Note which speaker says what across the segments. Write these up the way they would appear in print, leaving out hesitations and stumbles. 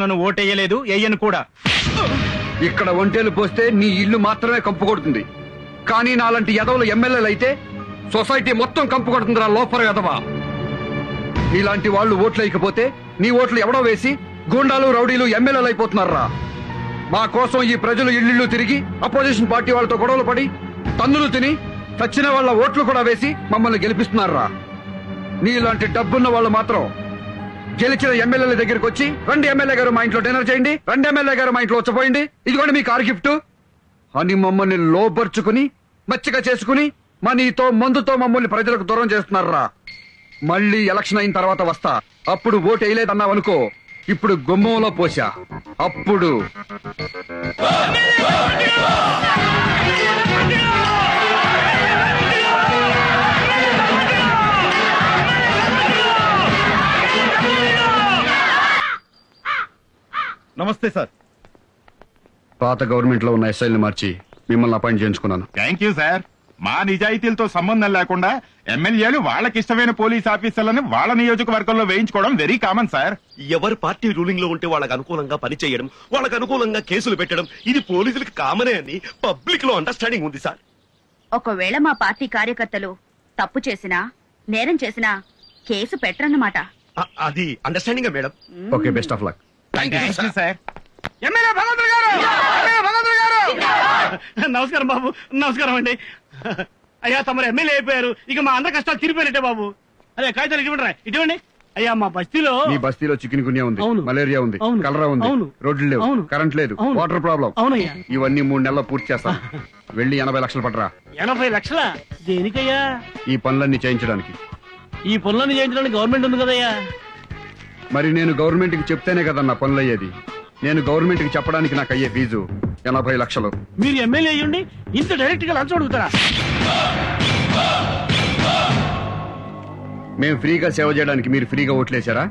Speaker 1: నన్ను ఓటేయలేదు, వేయను కూడా.
Speaker 2: ఇక్కడ ఒంటేలు పోస్తే నీ ఇల్లు మాత్రమే కంపు కొడుతుంది, కానీ నాలాంటి ఎదవలు ఎమ్మెల్యేలు అయితే సొసైటీ మొత్తం కంపు కొడుతుందిరా లోపల ఎదవా. నీలాంటి వాళ్ళు ఓట్లు వేయకపోతే నీ ఓట్లు ఎవడో వేసి గూండాలు రౌడీలు ఎమ్మెల్యేలు అయిపోతున్నారా. మా కోసం ఈ ప్రజలు ఇళ్ళు తిరిగి అపోజిషన్ పార్టీ వాళ్ళతో గొడవలు పడి తన్నులు తిని చచ్చిన వాళ్ళ ఓట్లు కూడా వేసి మమ్మల్ని గెలిపిస్తున్నారా. నీలాంటి డబ్బున్న వాళ్ళు మాత్రం గెలిచిన ఎమ్మెల్యేల దగ్గరికి వచ్చి రండి ఎమ్మెల్యే గారు మా ఇంట్లో డిన్నర్ చేయండి, రండి ఎమ్మెల్యే గారు మా ఇంట్లో వచ్చపోయింది, ఇదిగోండి మీ కార్ గిఫ్ట్ అని మమ్మల్ని లోపరుచుకుని మచ్చిక చేసుకుని మనీతో మందుతో మమ్మల్ని ప్రజలకు దూరం చేస్తున్నారా. మళ్ళీ ఎలక్షన్ అయిన తర్వాత వస్తా, అప్పుడు ఓటు వేయలేదన్నావనుకో, ఇప్పుడు గుమ్మంలో పోసా అప్పుడు.
Speaker 1: నమస్తే సార్.
Speaker 2: పాత గవర్నమెంట్ లో ఉన్న ఎస్ఐల్ని మార్చి మిమ్మల్ని అపాయింట్ చేయించుకున్నాను.
Speaker 3: Thank you sir. మా నిజాయితీలతో సంబంధం లేకుండా ఎమ్మెల్యేలు వాళ్ళకిష్టమైన పోలీస్ ఆఫీసర్లను వాళ్ళ నియోజకవర్గంలో వేయించుకోవడం వెరీ కామన్ సార్.
Speaker 4: ఎవరి పార్టీ రూలింగ్ లో ఉంటే వాళ్ళకి అనుకూలంగా పనిచేయడం, వాళ్ళకి అనుకూలంగా కేసులు పెట్టడం, ఇది పోలీసులకు కామనే అని పబ్లిక్ లో అండర్స్టాండింగ్ ఉంది సార్.
Speaker 5: ఒకవేళ మా పార్టీ కార్యకర్తలు తప్పు చేసినా నేరం చేసినా కేసు పెట్టరన్నమాట.
Speaker 4: అది understanding madam.
Speaker 2: Okay, best of luck.
Speaker 3: Thank you sir.
Speaker 1: MLA భగవంతుడు గారు, ఎమ్మెల్యే భగవంతుడు గారు. నమస్కారం బాబు. నమస్కారం అండి. అయ్యా తమరు ఎమ్మెల్యే అయిపోయారు, ఇక మా అందరి కష్టాలు తీరిపోయినట్టే బాబు. అదే కాగితాలు ఇవ్వండి, ఇటువంటి. అయ్యా మా బస్తీలో
Speaker 2: మీ బస్తీలో చికెన్ గున్యా ఉంది,
Speaker 1: అవును.
Speaker 2: మలేరియా ఉంది,
Speaker 1: అవును.
Speaker 2: కలరా ఉంది,
Speaker 1: అవును.
Speaker 2: రోడ్లు లేవు,
Speaker 1: అవును.
Speaker 2: కరెంట్ లేదు,
Speaker 1: అవును.
Speaker 2: Water problem.
Speaker 1: అవునయ్యా.
Speaker 2: ఇవన్నీ 3 నెలల్లో పూర్తి చేస్తాను. వెళ్ళి 80 లక్షలు పట్టరా.
Speaker 1: 80 లక్షల దేనికయ్యా?
Speaker 2: ఈ పనులన్నీ చేయించడానికి.
Speaker 1: ఈ పనులను చేయించడానికి గవర్నమెంట్ ఉంది కదయ్యా.
Speaker 2: మరి నేను గవర్నమెంట్ కి చెప్తేనే కదన్నా పనులు అయ్యేది. నేను గవర్నమెంట్ కి చెప్పడానికి నాకు అయ్యే ఫీజు 80 లక్షలు.
Speaker 1: మీరు ఎమ్మెల్యే అయ్యండి ఇంత డైరెక్ట్ గా లంచం అడుగుతారా?
Speaker 2: మేము ఫ్రీగా సేవ చేయడానికి మీరు ఫ్రీగా ఓట్లేశారా?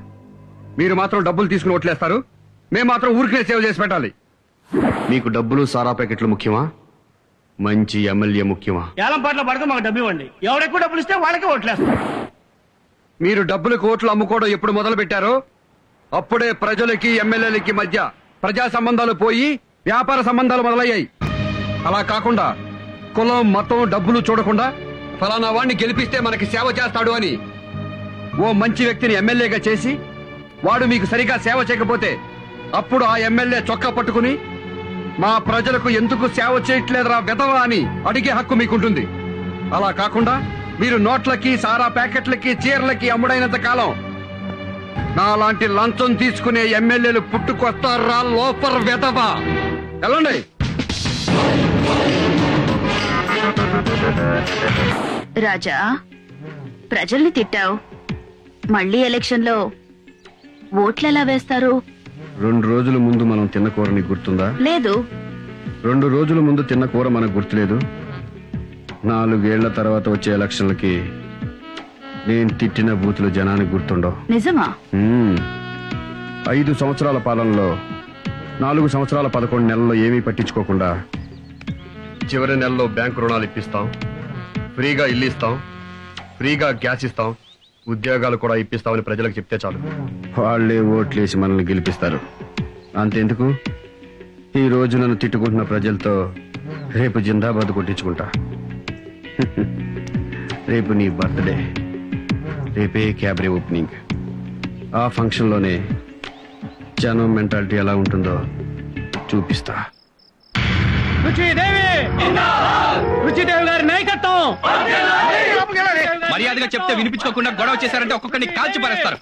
Speaker 2: మీరు మాత్రం డబ్బులు తీసుకుని ఓట్లేస్తారు, మేము మాత్రం ఊరికే సేవ చేసి పెట్టాలి. మీకు డబ్బులు సారా ప్యాకెట్లు ముఖ్యమా, మంచి ఎమ్మెల్యే ముఖ్యమా?
Speaker 1: ఏలం పాటలు పడితే మాకు డబ్బు ఇవ్వండి, ఎవరెక్కువ డబ్బులు ఇస్తే వాళ్ళకే ఓట్లేస్తాం.
Speaker 2: మీరు డబ్బులకు ఓట్లు అమ్ముకోవడం ఎప్పుడు మొదలు పెట్టారో అప్పుడే ప్రజలకి ఎమ్మెల్యేలకి మధ్య ప్రజా సంబంధాలు పోయి వ్యాపార సంబంధాలు మొదలయ్యాయి. అలా కాకుండా కులం మతం డబ్బులు చూడకుండా ఫలానా వాడిని గెలిపిస్తే మనకి సేవ చేస్తాడు అని ఓ మంచి వ్యక్తిని ఎమ్మెల్యేగా చేసి వాడు మీకు సరిగా సేవ చేయకపోతే అప్పుడు ఆ ఎమ్మెల్యే చొక్కా పట్టుకుని మా ప్రజలకు ఎందుకు సేవ చేయట్లేదురా వెధవా అని అడిగే హక్కు మీకుంటుంది. అలా కాకుండా మీరు నోట్లకి సారా ప్యాకెట్లకి చీరలకి అమ్ముడైనంత కాలం నాలాంటి లంచం తీసుకునే ఎమ్మెల్యేలు పుట్టుకొస్తారా లోపర్ వెధవా. వెళ్ళండి.
Speaker 5: రాజా, ప్రజల్ని తిట్టావు, మళ్ళీ ఎలక్షన్ లో ఓట్లు ఎలా వేస్తారు?
Speaker 2: 2 రోజుల ముందు మనం తిన్న కూర నీకు గుర్తుందా?
Speaker 5: లేదు.
Speaker 2: 2 రోజుల ముందు తిన్న కూర మనకు గుర్తులేదు. 4 ఏళ్ల తర్వాత వచ్చే ఎలక్షన్లకి నేను తిట్టిన బూతులు జనానికి గుర్తుండవు.
Speaker 5: నిజమా?
Speaker 2: 5 సంవత్సరాల పాలనలో 4 సంవత్సరాల 11 నెలల్లో ఏమీ పట్టించుకోకుండా చివరి నెలలో బ్యాంకు రుణాలు ఇప్పిస్తాం, ఫ్రీగా ఇల్లు ఇస్తాం, ఫ్రీగా గ్యాస్ ఇస్తాం, ఉద్యోగాలు కూడా ఇప్పిస్తామని ప్రజలకు చెప్తే చాలు, వాళ్లే ఓట్లేసి మనల్ని గెలిపిస్తారు. అంతెందుకు, ఈ రోజు నన్ను తిట్టుకుంటున్న ప్రజలతో రేపు జిందాబాద్ కొట్టించుకుంటా. రేపు నీ బర్త్డే, రేపే క్యాబరే ఓపెనింగ్. ఆ ఫంక్షన్ లోనే జనం మెంటాలిటీ ఎలా ఉంటుందో చూపిస్తా.
Speaker 1: రుచిదేవి గారి నాయకత్వం.
Speaker 6: మర్యాదగా చెప్తే వినిపించుకోకుండా గొడవ చేశారంటే ఒక్కొక్కరిని కాల్చి పారేస్తారు.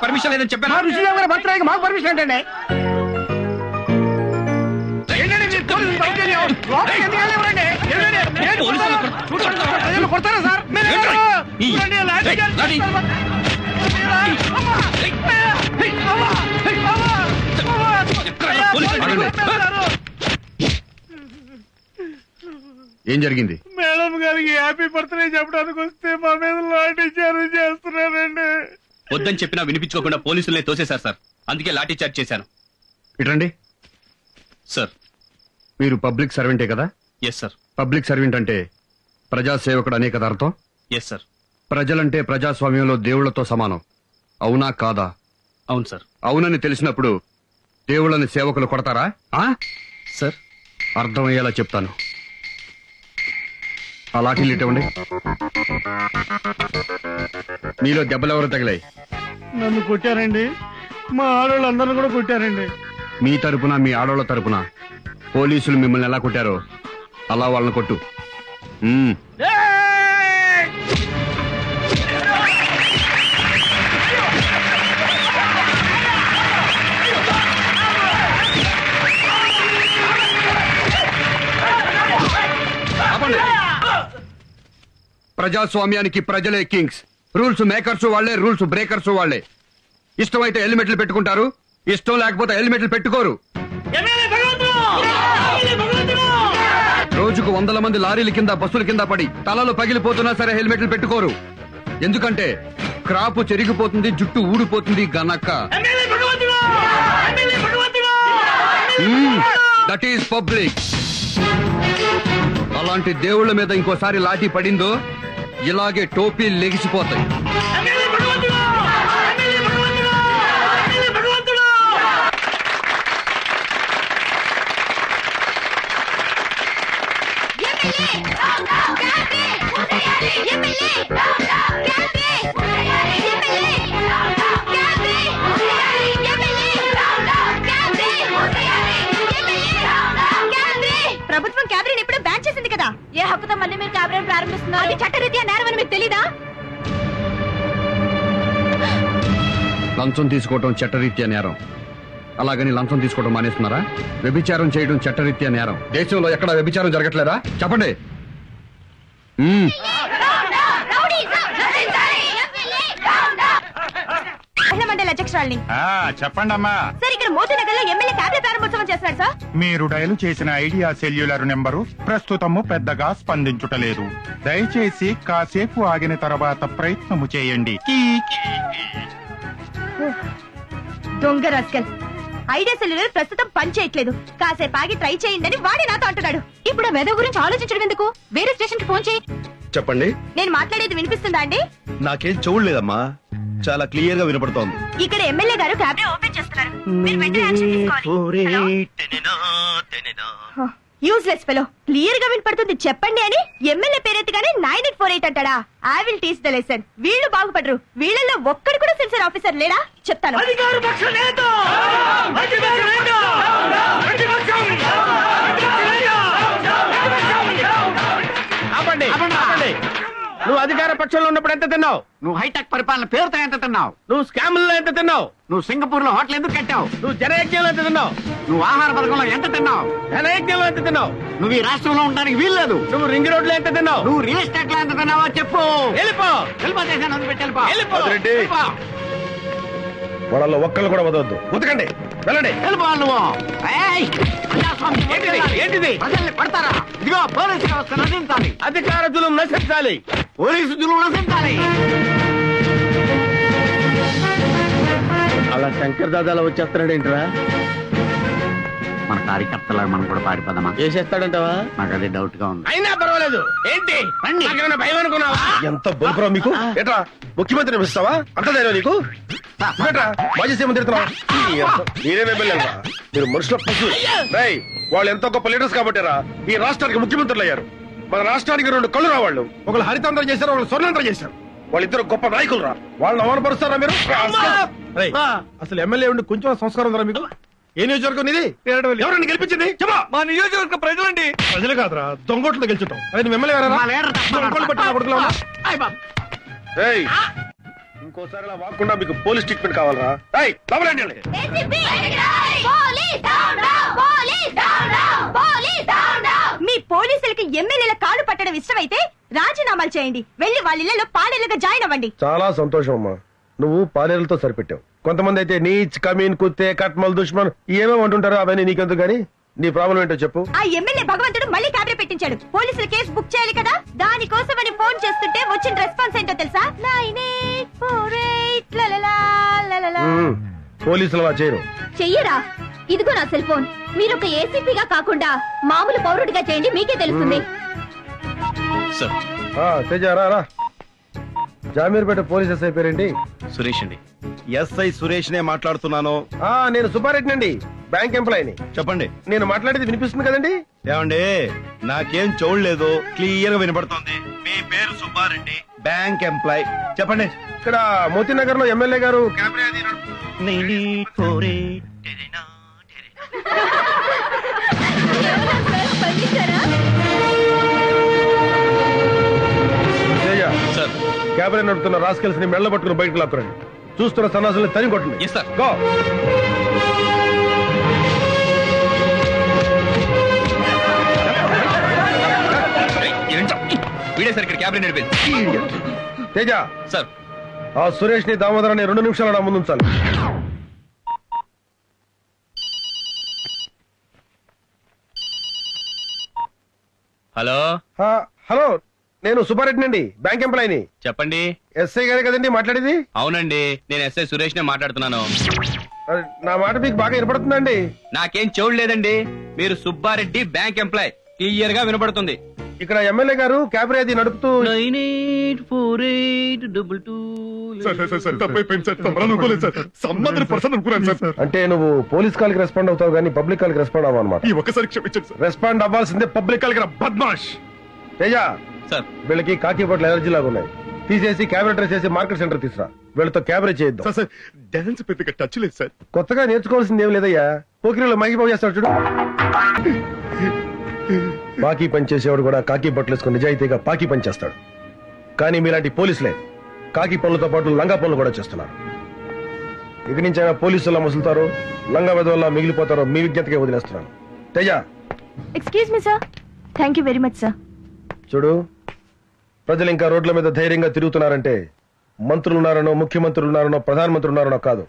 Speaker 6: పర్మిషన్ లేదని చెప్పాను.
Speaker 1: రుచిదేవి గారి బర్త్డేకి మాకు పర్మిషన్ ఏంటండి? కొడతారా సార్?
Speaker 2: ఏం జరిగింది?
Speaker 1: మేడం గారికి హ్యాపీ బర్త్డే చెప్పడానికి వస్తే మా మీద లాఠీ చార్జ్ చేస్తున్నారండి.
Speaker 6: వద్దని చెప్పినా వినిపించుకోకుండా పోలీసులనే తోసేశారు సార్. అందుకే లాఠీ చార్జ్ చేశాను.
Speaker 2: ఇటండి
Speaker 6: సార్.
Speaker 2: మీరు పబ్లిక్ సర్వెంటే కదా?
Speaker 6: Yes sir.
Speaker 2: పబ్లిక్ సర్వెంట్ అంటే ప్రజాసేవకుడు అనే కదా అర్థం?
Speaker 6: Yes sir.
Speaker 2: ప్రజలంటే ప్రజాస్వామ్యంలో దేవుళ్లతో సమానం, అవునా కాదా?
Speaker 6: అవును సార్.
Speaker 2: అవునని తెలిసినప్పుడు దేవుళ్ళని సేవకులు కొడతారా ఆ?
Speaker 6: సార్
Speaker 2: అర్థమయ్యేలా చెప్తాను. ఆ లాఠీలు ఇవ్వండి. మీలో దెబ్బలెవరు తగిలాయి?
Speaker 1: నన్ను కొట్టారండి, మా ఆడవాళ్ళందరిని కూడా కొట్టారండి.
Speaker 2: మీ తరపున మీ ఆడోళ్ళ తరపున పోలీసులు మిమ్మల్ని ఎలా కొట్టారో అలా వాళ్ళని కొట్టు. ఉమ్. ఆపండి. ప్రజాస్వామ్యానికి ప్రజలే కింగ్స్. రూల్స్ మేకర్స్ వాళ్లే, రూల్స్ బ్రేకర్స్ వాళ్లే. ఇష్టమైతే హెల్మెట్లు పెట్టుకుంటారు, ఇష్టం లేకపోతే హెల్మెట్లు పెట్టుకోరు. రోజుకు 100 మంది లారీల కింద బస్సుల కింద పడి తలలు పగిలిపోతున్నా సరే హెల్మెట్లు పెట్టుకోరు. ఎందుకంటే క్రాపు చెరిగిపోతుంది, జుట్టు ఊడిపోతుంది గనక. That is public. అలాంటి దేవుళ్ళ మీద ఇంకోసారి లాఠీ పడిందో ఇలాగే టోపీలు లెగిసిపోతాయి.
Speaker 5: ప్రభుత్వం క్యాబరీని ఎప్పుడో బ్యాన్ చేసింది కదా, ఏ హక్కుతో మళ్ళీ మీరు క్యాబరీని ప్రారంభిస్తున్నారు? అది చట్టరీత్యా నేరం అని మీకు తెలీదా?
Speaker 2: లంచం తీసుకోవటం చట్టరీత్యా నేరం. అలాగని లంచం తీసుకోవడం మానేస్తున్నారా? వ్యభిచారం చేయడం చట్టరీత్యా నేరం. దేశంలో ఎక్కడ వ్యభిచారం జరగట్లేదా? చెప్పండి.
Speaker 5: మహిళా మండలి అధ్యక్షురాలిని.
Speaker 3: చెప్పండి అమ్మా.
Speaker 5: సార్, ఇక్కడ మోతీనగర్ లో ఎమ్మెల్యే క్యాబినెట్ ప్రారంభోత్సవం చేస్తున్నారు సార్.
Speaker 3: మీరు డయల్ చేసిన ఐడియా సెల్యులర్ నెంబరు ప్రస్తుతము పెద్దగా స్పందించుటలేదు. దయచేసి కాసేపు ఆగిన తర్వాత ప్రయత్నము చేయండి.
Speaker 5: దొంగ రాస్కల్. ఐడియా సెల్యులర్ ప్రస్తుతం పని చేయట్లేదు, కాసేపు ఆగి ట్రై చేయండి అని వాడే నాతో అంటున్నాడు. ఇప్పుడు ఆ వెధవ గురించి ఆలోచించడం ఎందుకు? వేరే స్టేషన్ కి ఫోన్ చేయి.
Speaker 4: చెప్పండి.
Speaker 5: నేను మాట్లాడేది వినిపిస్తుందా అండి?
Speaker 4: నాకేం చూడలేదమ్మా, చాలా క్లియర్ గా వినపడుతోంది.
Speaker 5: ఇక్కడ ఎమ్మెల్యే గారు క్యాబినెట్ ఓపెన్ చేస్తున్నారు. మీరు వెంటనే యాక్షన్ తీసుకోవాలి. Useless fellow. క్లియర్ గా వినపడుతుంది చెప్పండి అని ఎమ్మెల్యే పేరెత్తిగానే 9848 అంటాడా? I will teach the lesson. వీళ్ళు బాగుపడరు. వీళ్ళల్లో ఒక్కడు కూడా సిన్సియర్ ఆఫీసర్ లేడా? చెప్తాను.
Speaker 1: నువ్వు అధికార పక్షంలో ఉన్నప్పుడు ఎంత తిన్నావు?
Speaker 7: నువ్వు హైటెక్ పరిపాలన పేరుతో ఎంత తిన్నావు?
Speaker 1: నువ్వు స్కాముల్లో ఎంత తిన్నావు?
Speaker 7: నువ్వు సింగపూర్ లో హోటల్ ఎందుకు కట్టావు?
Speaker 1: నువ్వు జనయజ్ఞంలో ఎంత తిన్నావు?
Speaker 7: నువ్వు ఆహార పథకంలో ఎంత తిన్నావు?
Speaker 1: ధనయజ్ఞంలో ఎంత తిన్నావు?
Speaker 7: నువ్వు ఈ రాష్ట్రంలో ఉండడానికి వీల్లేదు.
Speaker 1: నువ్వు రింగ్ రోడ్ లో ఎంత తిన్నావు?
Speaker 7: నువ్వు రియల్ ఎస్టేట్ లో ఎంత తిన్నావో చెప్పు.
Speaker 1: వెళ్ళిపో.
Speaker 7: వెళ్ళిపోతేసాను వదిలిపెట్టి వెళ్ళిపో.
Speaker 1: వెళ్ళిపో.
Speaker 7: వెళ్ళిపో.
Speaker 4: వాళ్ళలో ఒక్కళ్ళు కూడా వదవద్దు. ఉతకండి, వెళ్ళండి.
Speaker 7: వెళ్ళిపో నువ్వు. ఏయ్! ప్రజాస్వామ్యం
Speaker 1: ఏంటిది? ఏంటిది?
Speaker 7: ప్రజల్ని కొడతారా? ఇదిగో పోలీసు వ్యవస్థ నశించాలి.
Speaker 1: అధికార జులుం నశించాలి.
Speaker 7: పోలీసు జులుం నశించాలి.
Speaker 1: అలా శంకర్ దాదాలో వచ్చేస్తున్నాడు ఏంట్రా?
Speaker 7: మన కార్యకర్తలా మనం కూడా పారిపోదామా?
Speaker 1: చేసేస్తాడంటావా?
Speaker 7: నాకు అదే డౌట్ గా ఉంది.
Speaker 1: అయినా పర్వాలేదు. ఏంటి
Speaker 7: రండి.
Speaker 1: నాకేమైనా భయం అనుకున్నావా?
Speaker 4: ఎంత బొలుపురా మీకు? ఏట్రా ముఖ్యమంత్రిని పిలుస్తావా? అంత ధైర్యం నీకు? ఏట్రా మాజీ సీఎం తిరుగుతున్నావా? మీరేం ఎమ్మెల్యేరా? మీరు మనుషుల పశువు. రేయ్, వాళ్ళు ఎంతో గొప్ప లీడర్స్ కాబట్టిరా ఈ రాష్ట్రానికి ముఖ్యమంత్రులు అయ్యారు. మన రాష్ట్రానికి 2 కళ్ళు రా వాళ్ళు. ఒకళ్ళు హరితాంధ్ర చేశారు, ఒకళ్ళు స్వర్ణాంధ్ర చేశారు. వాళ్ళిద్దరు గొప్ప నాయకులు రా. వాళ్ళని అవమానపరుస్తారా మీరు? అసలు ఎమ్మెల్యే ఉండి కొంచెం సంస్కారం ఉందా మీకు? ఏ నియోజకవర్గం ఇది? ఎవరండి గెలిపించింది? చెప్పా.
Speaker 1: మా నియోజకవర్గ ప్రజలండి.
Speaker 4: ప్రజలు కాదురా, దొంగోట్లు గెలుచుంటాం. అది నువ్వు ఎమ్మెల్యే
Speaker 7: మా లీడర్ తప్ప
Speaker 4: ఏయ్, ఇంకోసారి ఇలా వాకుండా మీకు పోలీస్ ట్రీట్మెంట్ కావాలరా? ఏయ్, లోపలండి వెళ్ళండి.
Speaker 5: మీ పోలీసులకి ఎమ్మెల్యేల కాళ్ళు పట్టడం ఇష్టమైతే రాజీనామాలు చేయండి. వెళ్లి వాళ్ళ ఇళ్లలో పాడేలుగా జాయిన్ అవ్వండి.
Speaker 4: చాలా సంతోషం అమ్మా, నువ్వు పాలేరులతో సరిపెట్టావు. కొంతమంది అయితే నీచ్, కమీన్, కుత్తే, కట్మల్, దుష్మన్ ఏమేమి అంటుంటారో అవన్నీ నీకెందుకు గానీ నీ ప్రాబ్లం ఏంటో చెప్పు.
Speaker 5: ఆ ఎమ్మెల్యే భగవంతుడు మళ్ళీ క్యాబినెట్ పెట్టించాడు. పోలీసులు కేసు బుక్ చేయాలి కదా, దానికోసమని ఫోన్ చేస్తుంటే వచ్చిన రెస్పాన్స్ ఏంటో తెలుసా? 9848 లలలా లలలా.
Speaker 4: పోలీసులు అలా చేయరు.
Speaker 5: చెయ్యరా? ఇదిగో నా సెల్ ఫోన్. మీరు ఒక ఏసీపీగా కాకుండా మామూలు పౌరుడిగా చేయండి, మీకే తెలుస్తుంది.
Speaker 6: సార్
Speaker 4: తేజారా రా. జామీర్పేట పోలీస్ ఎస్ఐ పేరేంటి?
Speaker 6: సురేష్ అండి.
Speaker 4: ఎస్ఐ సురేష్ నే మాట్లాడుతున్నాను. నేను సుబ్బారెడ్డి అండి. బ్యాంక్ ఎంప్లాయీని.
Speaker 8: చెప్పండి.
Speaker 4: నేను మాట్లాడేది వినిపిస్తుంది కదండి?
Speaker 8: ఏమండి, నాకేం చూడలేదు, క్లియర్ గా వినపడుతోంది. మీ పేరు సుబ్బారెడ్డి, బ్యాంక్ ఎంప్లాయ్. చెప్పండి.
Speaker 4: ఇక్కడ మోతీనగర్ లో ఎమ్మెల్యే గారు క్యాబరే అది
Speaker 6: సార్.
Speaker 4: క్యాబరే నడుపుతున్న రాస్కెల్స్ ని మెళ్ళ పట్టుకుని బయటకు లాక్కురండి. చూస్తున్న సన్నాసుల్ని తరిగి కొట్టండి.
Speaker 6: Yes sir.
Speaker 4: గో.
Speaker 6: వీడే సార్ ఇక్కడ క్యాబినెట్ నడిపేది.
Speaker 4: తేజ
Speaker 6: సార్.
Speaker 4: ఆ సురేష్ ని దామోదరాన్ని 2 నిమిషాలు నా ముందు ఉంచాలి.
Speaker 6: హలో,
Speaker 4: హలో, నేను సుబ్బారెడ్డి అండి, బ్యాంక్ ఎంప్లాయీని.
Speaker 6: చెప్పండి.
Speaker 4: ఎస్ఐ గారే కదండి మాట్లాడేది?
Speaker 6: అవునండి, నేను ఎస్ఐ సురేష్ నే మాట్లాడుతున్నాను.
Speaker 4: అరే, నా మాట మీకు బాగా వినపడుతుందండి?
Speaker 6: నాకేం చూడలేదండి. మీరు సుబ్బారెడ్డి బ్యాంక్ ఎంప్లాయ్, క్లియర్ గా వినపడుతుంది.
Speaker 4: ఇక్కడ ఎమ్మెల్యే గారు క్యాబరే అది నడుపుతూ అంటే నువ్వు పోలీస్ కాల్ కి రెస్పాండ్ అవుతావు కానీ పబ్లిక్ కాల్ కి రెస్పాండ్ అవ్వవు అనమాట.
Speaker 8: ఒక్కసారి క్షమించండి.
Speaker 4: రెస్పాండ్ అవ్వాల్సిందే పబ్లిక్ కాల్ కి. బద్మాష్. తేజ
Speaker 6: సార్.
Speaker 4: వీళ్ళకి కాకి బట్టలు ఎలర్జీ లాగా ఉన్నాయి. తీసేసి క్యాబరే డ్రెస్ చేసి మార్కెట్ సెంటర్ తీసురా. వీళ్ళతో క్యాబరే చేయొద్దు.
Speaker 8: సార్, డాన్స్ పెద్దగా టచ్ లేదు సార్.
Speaker 4: కొత్తగా నేర్చుకోవాల్సింది ఏం లేదయ్యా. పోకిరీలో మైకిపోయి చేస్తాడు చూడు. బాకీ పని చేసేవాడు కూడా కాకి బట్టలు వేసుకుని నిజాయితీగా పాకి పని చేస్తాడు. కానీ మీలాంటి పోలీసులే కాకి పనులతో పాటు లంగా పనులు కూడా చేస్తున్నారు. ఇక నుంచి అయినా పోలీసులా మసులుతారో లంగా వెదవల్లా మిగిలిపోతారో మీ విజ్ఞతకే వదిలేస్తున్నాను. Teja.
Speaker 5: Excuse me sir. Thank you very much sir.
Speaker 4: చూడు, ప్రజలు ఇంకా రోడ్ల మీద ధైర్యంగా తిరుగుతున్నారంటే మంత్రులున్నారనో, ముఖ్యమంత్రులున్నారనో, ప్రధానమంత్రి ఉన్నారనో కాదు,